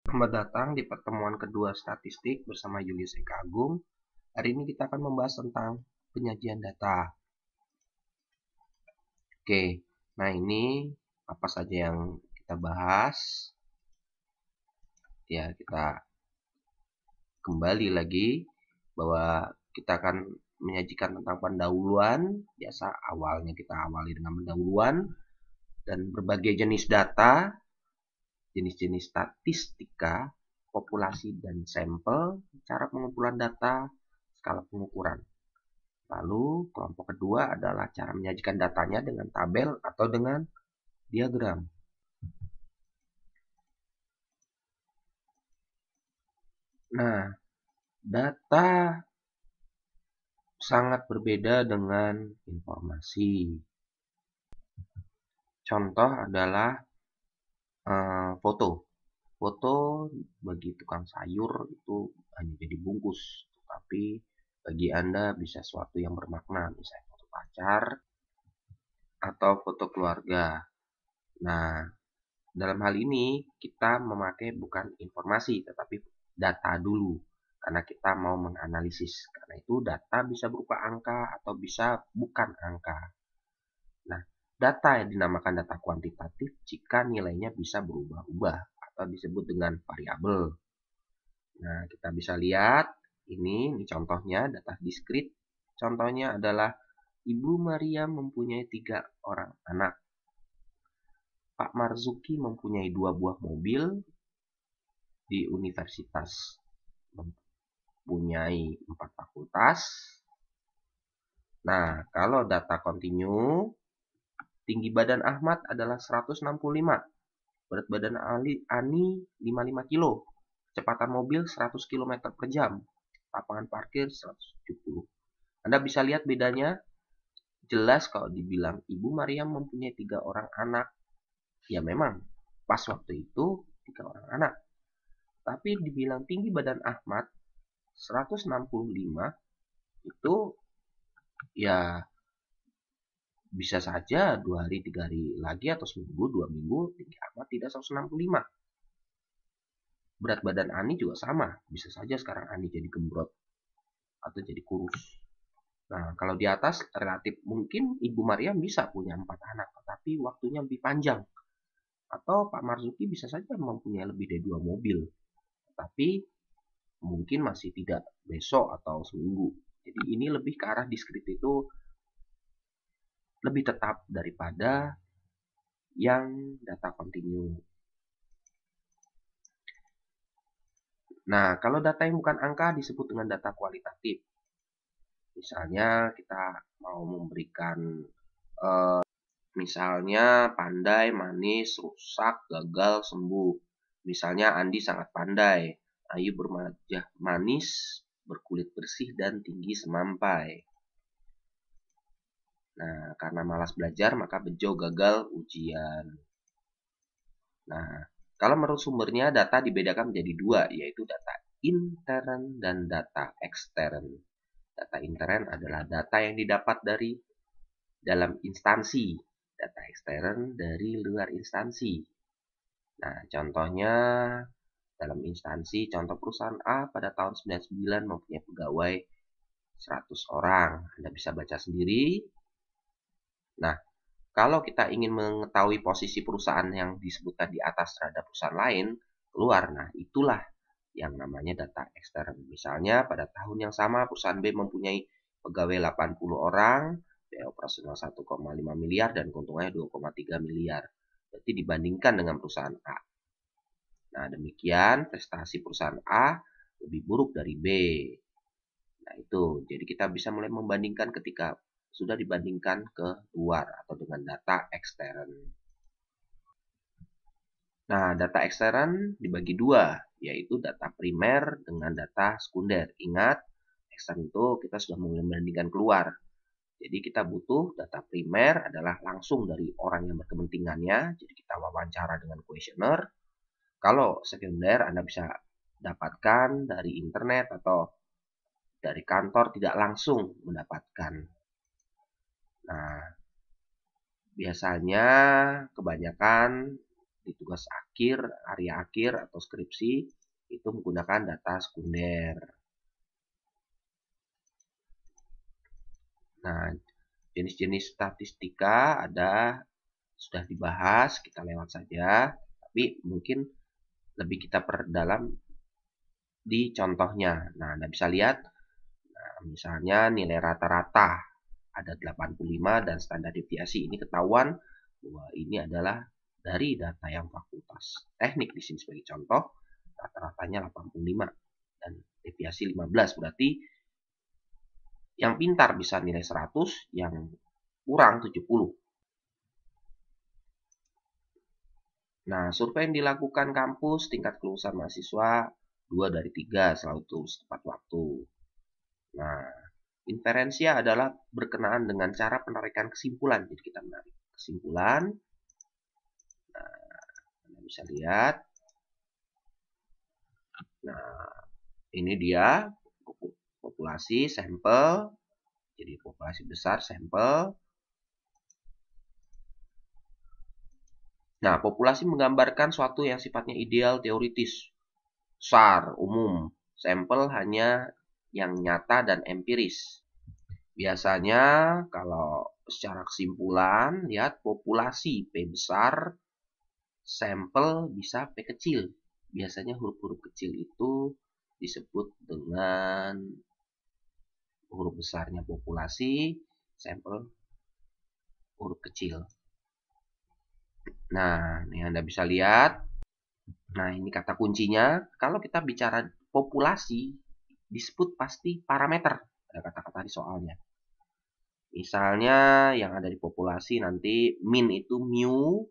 Selamat datang di pertemuan kedua statistik bersama Julius Eka Agung. Hari ini kita akan membahas tentang penyajian data. Oke, nah ini apa saja yang kita bahas? Ya, kita kembali lagi bahwa kita akan menyajikan tentang pendahuluan. Biasa awalnya kita awali dengan pendahuluan dan berbagai jenis data, jenis-jenis statistika, populasi dan sampel, cara pengumpulan data, skala pengukuran. Lalu kelompok kedua adalah cara menyajikan datanya dengan tabel atau dengan diagram. Nah, data sangat berbeda dengan informasi. Contoh adalah foto. Foto bagi tukang sayur itu hanya jadi bungkus, tapi bagi Anda bisa sesuatu yang bermakna, misalnya foto pacar atau foto keluarga. Nah, dalam hal ini kita memakai bukan informasi tetapi data dulu karena kita mau menganalisis. Karena itu data bisa berupa angka atau bisa bukan angka. Nah, data yang dinamakan data kuantitatif jika nilainya bisa berubah-ubah atau disebut dengan variabel. Nah, kita bisa lihat ini contohnya data diskrit. Contohnya adalah Ibu Maria mempunyai 3 orang anak. Pak Marzuki mempunyai 2 buah mobil di universitas, mempunyai 4 fakultas. Nah, kalau data kontinu, tinggi badan Ahmad adalah 165, berat badan Ani 55 kilo, kecepatan mobil 100 km per jam, lapangan parkir 170. Anda bisa lihat bedanya jelas kalau dibilang Ibu Maryam mempunyai 3 orang anak. Ya memang, pas waktu itu 3 orang anak. Tapi dibilang tinggi badan Ahmad 165 itu ya bisa saja 2 hari 3 hari lagi atau seminggu 2 minggu tinggi Ahmad tidak 165. Berat badan Ani juga sama, bisa saja sekarang Ani jadi gembrot atau jadi kurus. Nah, kalau di atas relatif mungkin Ibu Maryam bisa punya 4 anak, tetapi waktunya lebih panjang. Atau Pak Marzuki bisa saja mempunyai lebih dari 2 mobil, tapi mungkin masih tidak besok atau seminggu. Jadi ini lebih ke arah diskrit itu lebih tetap daripada yang data kontinu. Nah, kalau data yang bukan angka disebut dengan data kualitatif. Misalnya kita mau memberikan misalnya pandai, manis, rusak, gagal, sembuh. Misalnya Andi sangat pandai, Ayu berwajah manis, berkulit bersih dan tinggi semampai. Nah, karena malas belajar maka Bejo gagal ujian. Nah, kalau menurut sumbernya data dibedakan menjadi 2, yaitu data intern dan data ekstern. Data intern adalah data yang didapat dari dalam instansi, data ekstern dari luar instansi. Nah, contohnya dalam instansi, contoh perusahaan A pada tahun 99 mempunyai pegawai 100 orang. Anda bisa baca sendiri. Nah, kalau kita ingin mengetahui posisi perusahaan yang disebutkan di atas terhadap perusahaan lain, keluar. Nah, itulah yang namanya data ekstern. Misalnya pada tahun yang sama perusahaan B mempunyai pegawai 80 orang, biaya operasional 1,5 miliar dan keuntungannya 2,3 miliar. Berarti dibandingkan dengan perusahaan A. Nah, demikian prestasi perusahaan A lebih buruk dari B. Nah, itu. Jadi kita bisa mulai membandingkan ketika sudah dibandingkan ke luar atau dengan data ekstern. Nah, data ekstern dibagi 2, yaitu data primer dengan data sekunder. Ingat, ekstern itu kita sudah mulai membandingkan keluar. Jadi kita butuh data primer adalah langsung dari orang yang berkepentingannya. Jadi kita wawancara dengan kuesioner. Kalau sekunder Anda bisa dapatkan dari internet atau dari kantor tidak langsung mendapatkan. Nah, biasanya kebanyakan di tugas akhir, area akhir atau skripsi itu menggunakan data sekunder. Nah, jenis-jenis statistika sudah dibahas, kita lewat saja, tapi mungkin lebih kita perdalam di contohnya. Nah, Anda bisa lihat, misalnya nilai rata-rata ada 85 dan standar deviasi. Ini ketahuan bahwa ini adalah dari data yang fakultas teknik di sini sebagai contoh, rata-ratanya 85 dan deviasi 15. Berarti yang pintar bisa nilai 100, yang kurang 70. Nah, survei yang dilakukan kampus tingkat kelulusan mahasiswa 2 dari 3 selalu tulus tepat waktu. Nah, inferensia adalah berkenaan dengan cara penarikan kesimpulan. Jadi kita menarik kesimpulan. Nah, Anda bisa lihat. Nah, ini dia populasi sampel. Jadi populasi besar sampel. Nah, populasi menggambarkan suatu yang sifatnya ideal, teoritis, besar, umum. Sampel hanya yang nyata dan empiris. Biasanya kalau secara kesimpulan, lihat populasi P besar, sampel bisa P kecil. Biasanya huruf-huruf kecil itu disebut dengan huruf besarnya populasi, sampel huruf kecil. Nah, ini Anda bisa lihat. Nah, ini kata kuncinya. Kalau kita bicara populasi, disebut pasti parameter. Ada kata-kata di soalnya. Misalnya yang ada di populasi nanti min itu mu,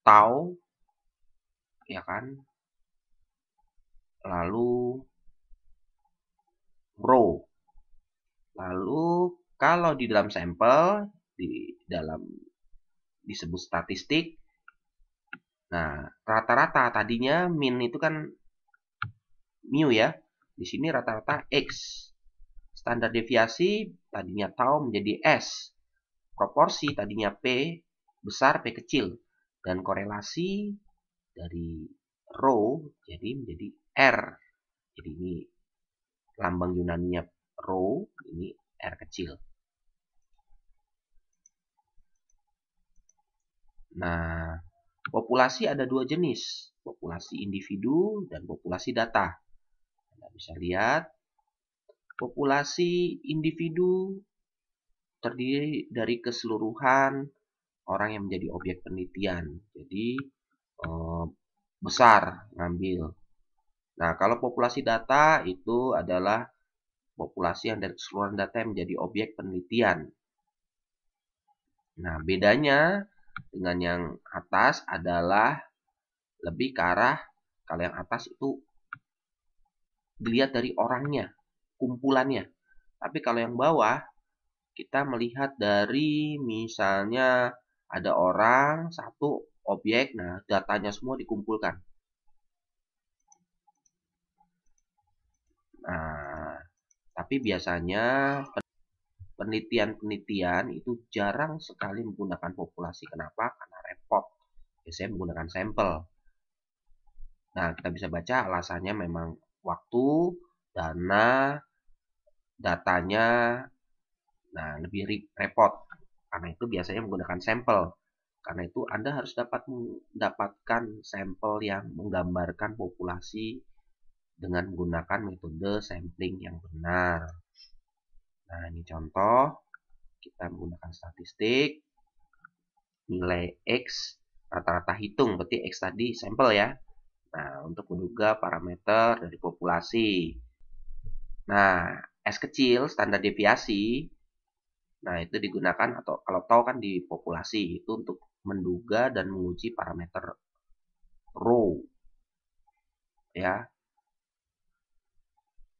tau, ya kan? Lalu rho. Lalu kalau di dalam sampel, disebut statistik. Nah, rata-rata tadinya min itu kan mu ya. Di sini rata-rata X. Standar deviasi tadinya tau menjadi S. Proporsi tadinya P besar, P kecil. Dan korelasi dari rho jadi menjadi R. Jadi ini lambang Yunaninya rho, ini R kecil. Nah, populasi ada dua jenis, populasi individu dan populasi data. Anda bisa lihat, populasi individu terdiri dari keseluruhan orang yang menjadi objek penelitian. Jadi besar ngambil. Nah, kalau populasi data itu adalah populasi yang dari keseluruhan data yang menjadi objek penelitian. Nah, bedanya dengan yang atas adalah lebih ke arah, kalau yang atas itu dilihat dari orangnya, kumpulannya. Tapi kalau yang bawah, kita melihat dari misalnya ada orang, satu objek, nah datanya semua dikumpulkan. Nah, tapi biasanya penelitian-penelitian itu jarang sekali menggunakan populasi. Kenapa? Karena repot. Biasanya menggunakan sampel. Nah, kita bisa baca alasannya memang waktu, dana, datanya, nah lebih repot. Karena itu biasanya menggunakan sampel. Karena itu Anda harus dapat mendapatkan sampel yang menggambarkan populasi dengan menggunakan metode sampling yang benar. Nah, ini contoh. Kita menggunakan statistik. Nilai X rata-rata hitung. Berarti X tadi sampel ya. Nah, untuk menduga parameter dari populasi. Nah, S kecil, standar deviasi. Nah, itu digunakan atau kalau tahu kan di populasi itu untuk menduga dan menguji parameter rho. Ya.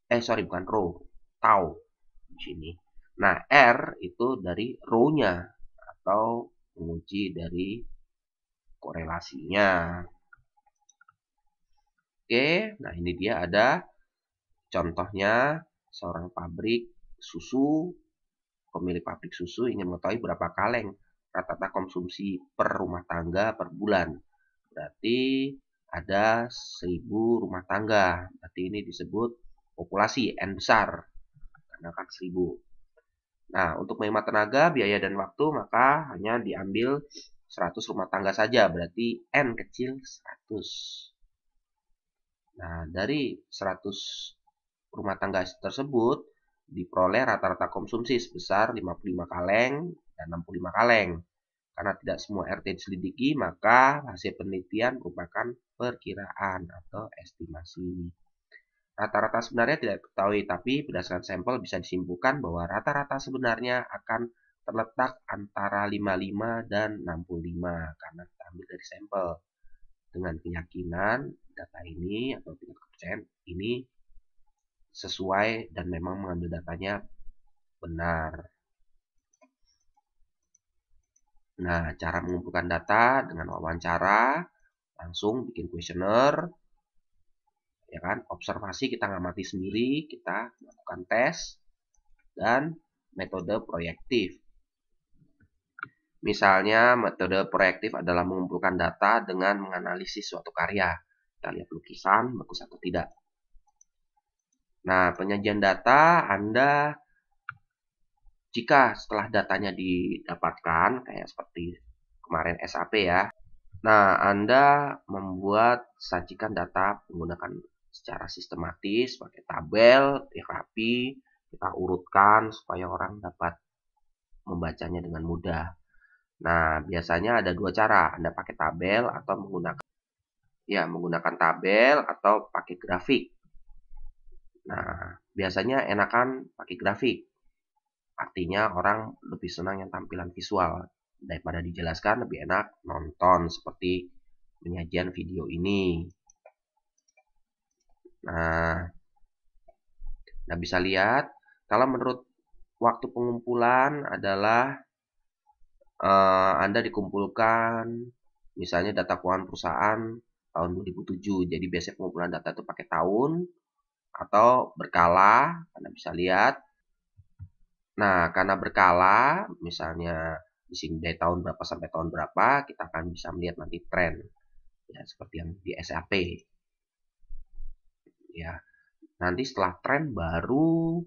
Sorry, bukan rho, tau di sini. Nah, R itu dari rho-nya atau menguji dari korelasinya. Oke, nah ini dia ada contohnya seorang pabrik susu, pemilik pabrik susu ingin mengetahui berapa kaleng rata-rata konsumsi per rumah tangga per bulan. berarti ada 1000 rumah tangga. Berarti ini disebut populasi N besar, karena kan 1000. Nah, untuk menghemat tenaga, biaya dan waktu, maka hanya diambil 100 rumah tangga saja, berarti N kecil 100. Nah, dari 100 rumah tangga tersebut, diperoleh rata-rata konsumsi sebesar 55 kaleng dan 65 kaleng. Karena tidak semua RT diselidiki, maka hasil penelitian merupakan perkiraan atau estimasi. Rata-rata sebenarnya tidak diketahui, tapi berdasarkan sampel bisa disimpulkan bahwa rata-rata sebenarnya akan terletak antara 55 dan 65 karena kita ambil dari sampel. Dengan keyakinan data ini atau tingkat kepercayaan ini sesuai dan memang mengambil datanya benar. Nah, cara mengumpulkan data dengan wawancara, langsung bikin kuesioner, ya kan? Observasi kita ngamati sendiri, kita melakukan tes, dan metode proyektif. Misalnya, metode proyektif adalah mengumpulkan data dengan menganalisis suatu karya. Kita lihat lukisan, bagus atau tidak. Nah, penyajian data Anda, jika setelah datanya didapatkan, kayak seperti kemarin SAP ya. Nah, Anda membuat sajikan data menggunakan secara sistematis, pakai tabel, rapi, kita urutkan supaya orang dapat membacanya dengan mudah. Nah, biasanya ada dua cara, Anda pakai tabel atau menggunakan tabel atau pakai grafik. Nah, biasanya enakan pakai grafik. Artinya orang lebih senang yang tampilan visual. Daripada dijelaskan, lebih enak nonton seperti penyajian video ini. Nah, Anda bisa lihat, kalau menurut waktu pengumpulan adalah Anda dikumpulkan, misalnya data keuangan perusahaan tahun 2007. Jadi biasanya pengumpulan data itu pakai tahun atau berkala, Anda bisa lihat. Nah, karena berkala, misalnya di sini dari tahun berapa sampai tahun berapa, kita akan bisa melihat nanti tren, ya seperti yang di SAP. Ya, nanti setelah tren baru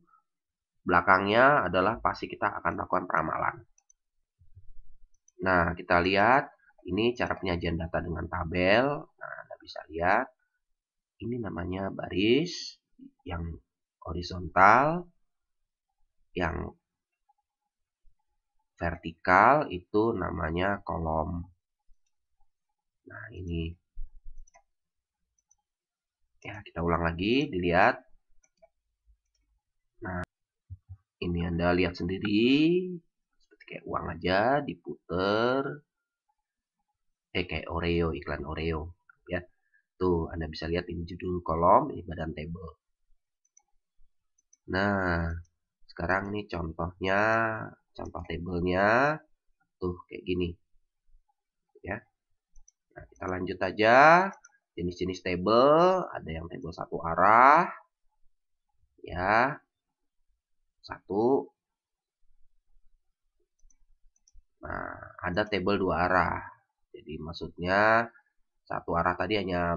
belakangnya adalah pasti kita akan lakukan peramalan. Nah, kita lihat ini cara penyajian data dengan tabel. Nah, Anda bisa lihat ini namanya baris, yang horizontal, yang vertikal itu namanya kolom. Nah, ini ya, kita ulang lagi, dilihat. Nah, ini Anda lihat sendiri, seperti kayak uang aja, diputer, kayak Oreo, iklan Oreo, ya. Tuh, Anda bisa lihat ini judul kolom, ini badan tabel. Nah, sekarang nih contohnya, contoh tabelnya, tuh kayak gini, ya. Nah, kita lanjut aja. Jenis-jenis tabel, ada yang tabel satu arah, ya, satu. Nah, ada tabel dua arah. Jadi maksudnya satu arah tadi hanya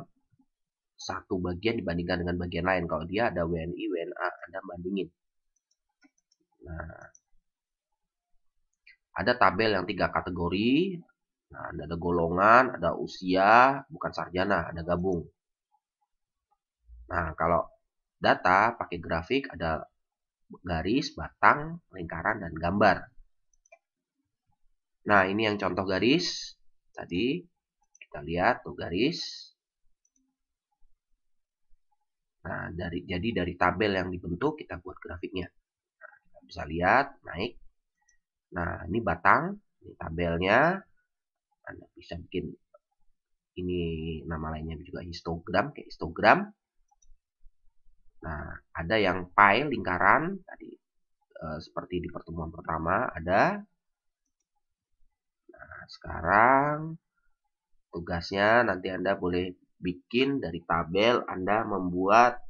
satu bagian dibandingkan dengan bagian lain. Kalau dia ada WNI, WNA, Anda bandingin. Nah, ada tabel yang 3 kategori. Nah, ada golongan, ada usia, bukan sarjana, ada gabung. Nah, kalau data pakai grafik ada garis, batang, lingkaran, dan gambar. Nah, ini yang contoh garis. Tadi kita lihat tuh garis. Nah, jadi dari tabel yang dibentuk kita buat grafiknya. Nah, kita bisa lihat naik. Nah, ini batang, ini tabelnya. Anda bisa bikin ini nama lainnya juga histogram, kayak histogram. Nah, ada yang pie lingkaran tadi seperti di pertemuan pertama ada. Nah, sekarang tugasnya nanti Anda boleh bikin dari tabel, Anda membuat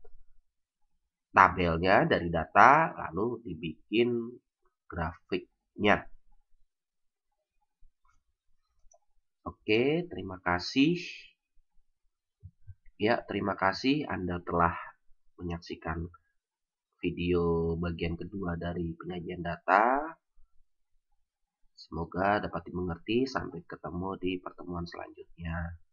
tabelnya dari data lalu dibikin grafiknya. Oke, terima kasih. Ya, terima kasih Anda telah menyaksikan video bagian kedua dari penyajian data. Semoga dapat dimengerti. Sampai ketemu di pertemuan selanjutnya.